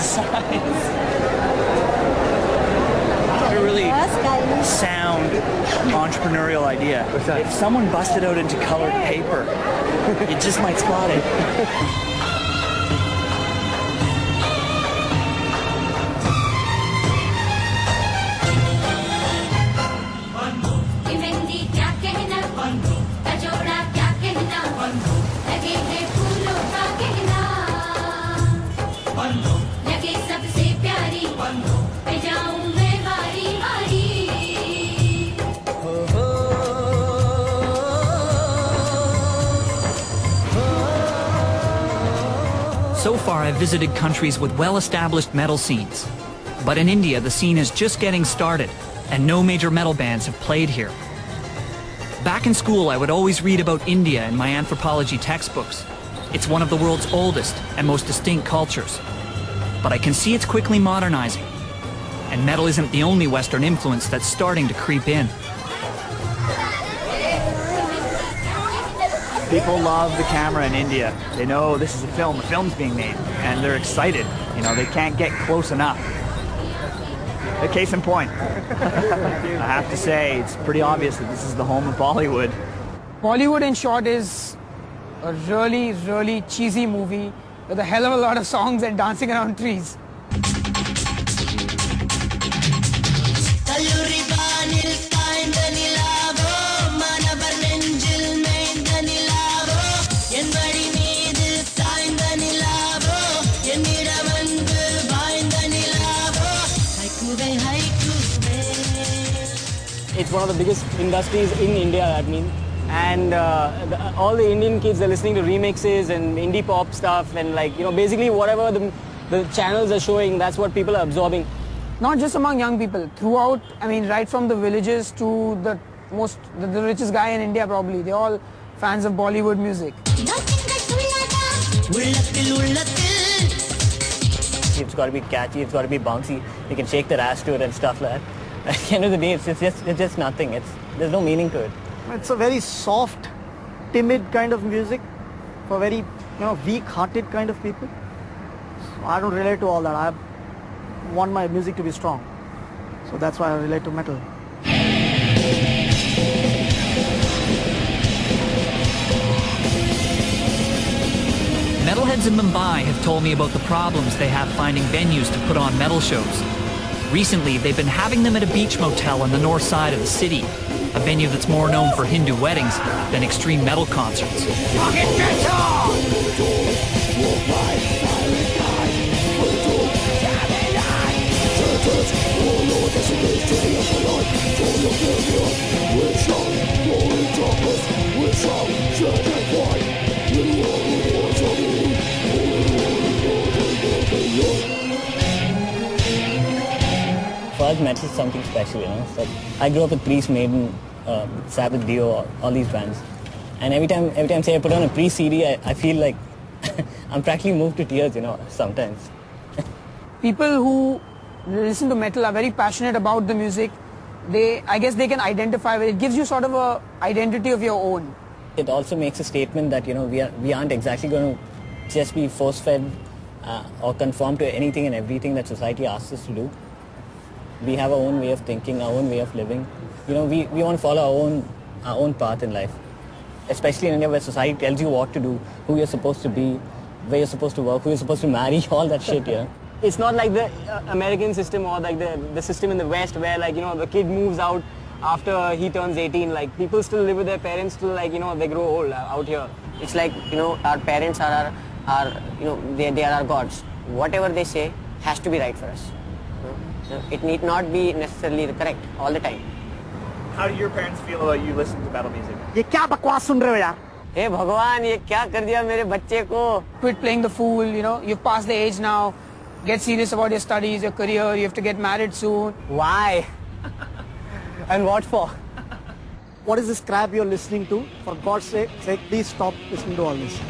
signs. A really sound entrepreneurial idea. If someone busted out into colored paper, you just might spot it. So far, I've visited countries with well-established metal scenes. But in India, the scene is just getting started, and no major metal bands have played here. Back in school, I would always read about India in my anthropology textbooks. It's one of the world's oldest and most distinct cultures. But I can see it's quickly modernizing. And metal isn't the only Western influence that's starting to creep in. People love the camera in India. They know this is a film's being made, and they're excited. You know, they can't get close enough. A case in point. I have to say, it's pretty obvious that this is the home of Bollywood. Bollywood, in short, is a really, really cheesy movie with a hell of a lot of songs and dancing around trees. It's one of the biggest industries in India, I mean. And all the Indian kids are listening to remixes and indie pop stuff, and like, you know, basically whatever the channels are showing, that's what people are absorbing. Not just among young people, throughout, I mean, right from the villages to the richest guy in India probably, they're all fans of Bollywood music. It's got to be catchy, it's got to be bouncy, you can shake the ass to it and stuff like that. At the end of the day, it's just nothing. There's no meaning to it. It's a very soft, timid kind of music for very, you know, weak-hearted kind of people. So I don't relate to all that. I want my music to be strong. So that's why I relate to metal. Metalheads in Mumbai have told me about the problems they have finding venues to put on metal shows. Recently, they've been having them at a beach motel on the north side of the city, a venue that's more known for Hindu weddings than extreme metal concerts. For us, metal is something special, you know. So I grew up with Priest, Maiden, Sabbath, Dio, all these bands. And every time say I put on a Priest CD, I feel like I'm practically moved to tears, you know, sometimes. People who listen to metal are very passionate about the music. I guess they can identify with it. It gives you sort of a identity of your own. It also makes a statement that, you know, we aren't exactly going to just be force-fed or conform to anything and everything that society asks us to do. We have our own way of thinking, our own way of living. You know, we want to follow our own path in life. Especially in India, where society tells you what to do, who you're supposed to be, where you're supposed to work, who you're supposed to marry, all that shit, yeah. It's not like the American system or like the system in the West where, like, you know, the kid moves out after he turns 18. Like, people still live with their parents till, like, you know, they grow old out here. It's like, you know, our parents are you know, they are our gods. Whatever they say has to be right for us. It need not be necessarily correct all the time. How do your parents feel about you listening to metal music? ये क्या बकवास सुन रहे हो यार? Hey भगवान, ये क्या कर दिया मेरे बच्चे को? Quit playing the fool, you know, you've passed the age now. Get serious about your studies, your career, you have to get married soon. Why? And what for? What is this crap you're listening to? For God's sake, please stop listening to all this.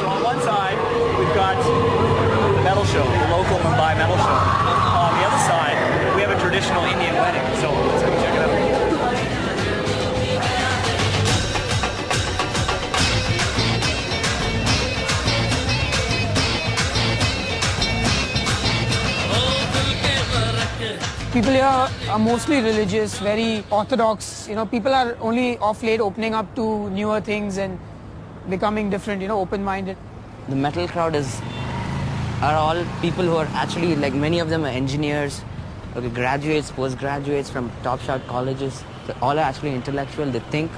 So on one side, we've got show, the local Mumbai metal show. On the other side, we have a traditional Indian wedding, so let's go check it out. People here are mostly religious, very orthodox. You know, people are only off late opening up to newer things and becoming different, you know, open-minded. The metal crowd are all people who are actually, like, many of them are engineers, graduates, postgraduates from top-shot colleges. So all are actually intellectual, they think,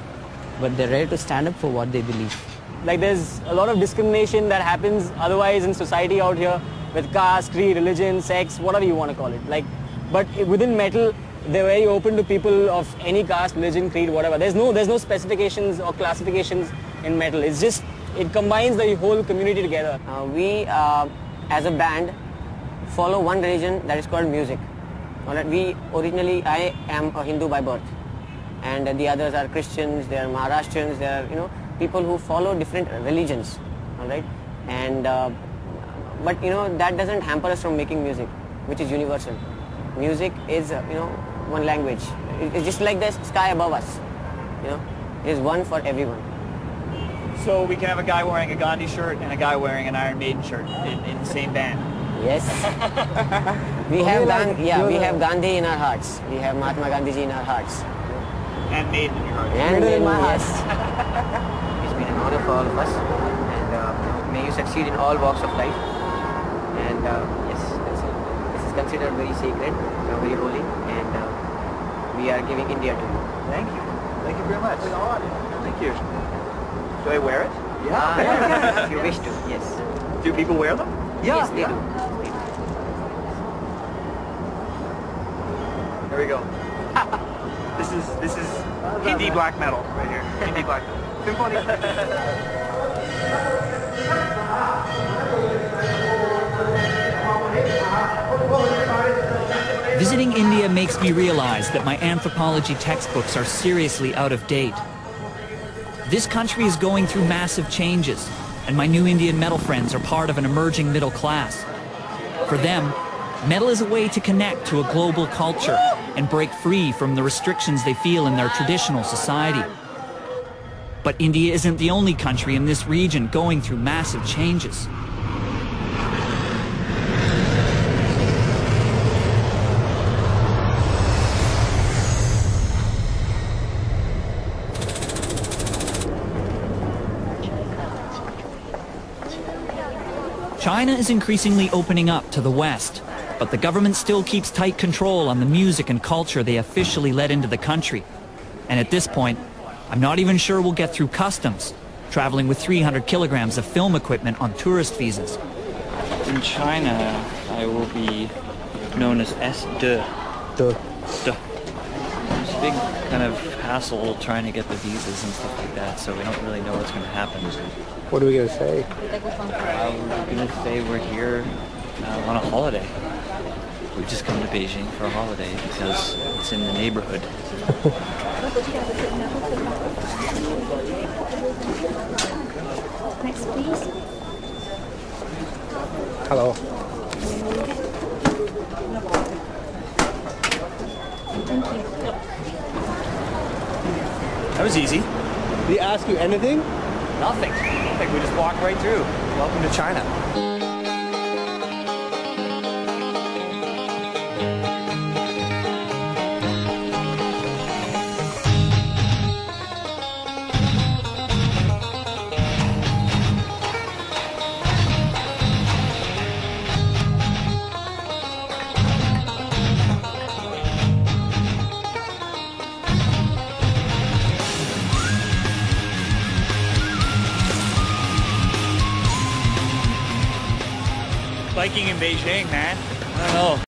but they're ready to stand up for what they believe. Like, there's a lot of discrimination that happens otherwise in society out here with caste, creed, religion, sex, whatever you want to call it. Like, but within metal, they're very open to people of any caste, religion, creed, whatever. There's no specifications or classifications in metal. It's just, it combines the whole community together. We, as a band, follow one religion that is called music. Alright, I am a Hindu by birth, and the others are Christians, they are Maharashtrians, they are, you know, people who follow different religions. Alright, and but, you know, that doesn't hamper us from making music, which is universal. Music is, you know, one language. It's just like the sky above us. You know, it is one for everyone. So we can have a guy wearing a Gandhi shirt and a guy wearing an Iron Maiden shirt in the same band. Yes. we have Gandhi in our hearts. We have Mahatma Gandhiji in our hearts. And Maiden in your heart. And in my heart. It's been an honor for all of us, and may you succeed in all walks of life. And yes, that's it. This is considered very sacred, very holy, and we are giving India to you. Thank you. Thank you very much. Thank you. Do I wear it? Yeah. If you wish to, yes. Do people wear them? Yes, they do. There we go. This is Hindi black metal right here. Hindi black metal. Symphony. Visiting India makes me realize that my anthropology textbooks are seriously out of date. This country is going through massive changes, and my new Indian metal friends are part of an emerging middle class. For them, metal is a way to connect to a global culture and break free from the restrictions they feel in their traditional society. But India isn't the only country in this region going through massive changes. China is increasingly opening up to the West, but the government still keeps tight control on the music and culture they officially let into the country. And at this point, I'm not even sure we'll get through customs, traveling with 300 kilograms of film equipment on tourist visas. In China, I will be known as S.De. The There's a big kind of hassle trying to get the visas and stuff like that, so we don't really know what's going to happen. What are we going to say? We're going to say we're here on a holiday. We've just come to Beijing for a holiday because it's in the neighborhood. Next, please. Hello. Thank you. That was easy. Did he ask you anything? Nothing. We just walked right through. Welcome to China. Biking in Beijing, man. I don't know.